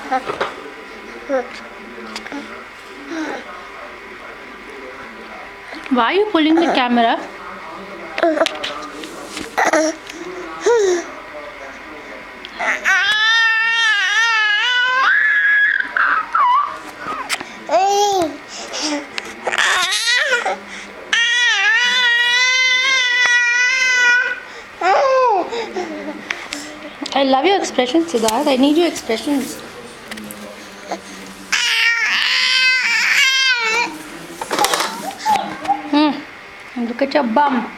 Why are you pulling the camera? I love your expressions, Siddharth. I need your expressions. Look at your bum.